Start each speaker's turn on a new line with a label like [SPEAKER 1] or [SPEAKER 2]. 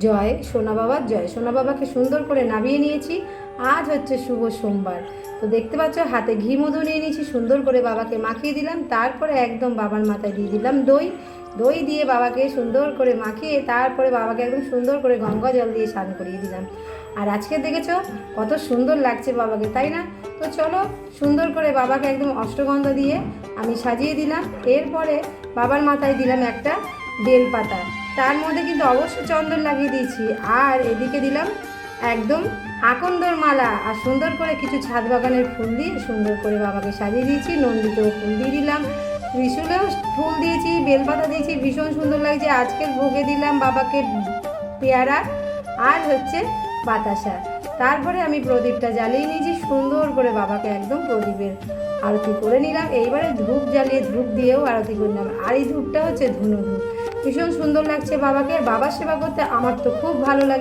[SPEAKER 1] জয় সোনা বাবার জয়। সোনা বাবাকে সুন্দর করে নামিয়ে নিয়েছি। আজ হচ্ছে শুভ সোমবার। তো দেখতে পাচ্ছ হাতে ঘি মধু নিয়ে নিয়েছি, সুন্দর করে বাবাকে মাখিয়ে দিলাম। তারপরে একদম বাবার মাথায় দিয়ে দিলাম দই। দই দিয়ে বাবাকে সুন্দর করে মাখিয়ে তারপরে বাবাকে একদম সুন্দর করে গঙ্গা জল দিয়ে স্নান করিয়ে দিলাম। আর আজকে দেখেছো কত সুন্দর লাগছে বাবাকে, তাই না? তো চলো সুন্দর করে বাবাকে একদম অষ্টগন্ধা দিয়ে আমি সাজিয়ে দিলাম। এরপরে বাবার মাথায় দিলাম একটা বেলপাতা, তার মধ্যে কিন্তু অবশ্যই চন্দন লাগিয়ে দিয়েছি। আর এদিকে দিলাম একদম আকন্দর মালা, আর সুন্দর করে কিছু ছাদ বাগানের ফুল দিয়ে সুন্দর করে বাবাকে সাজিয়ে দিয়েছি। নন্দিতেও ফুল দিয়ে দিলাম, ত্রিশূলেও ফুল দিয়েছি, বেলপাতা দিয়েছি, ভীষণ সুন্দর লাগছে। আজকের ভোগে দিলাম বাবাকে পেয়ারা আর হচ্ছে বাতাসা। তারপরে আমি প্রদীপটা জ্বালিয়ে নিয়েছি, সুন্দর করে বাবাকে একদম প্রদীপের আরতি করে নিলাম। এইবারে ধূপ জ্বালিয়ে ধূপ দিয়েও আরতি করে নিলাম। আর এই ধূপটা হচ্ছে ধুনো ধূপ। ভীষণ সুন্দর লাগছে বাবাকে। বাবার সেবা করতে আমার তো খুব ভালো লাগে।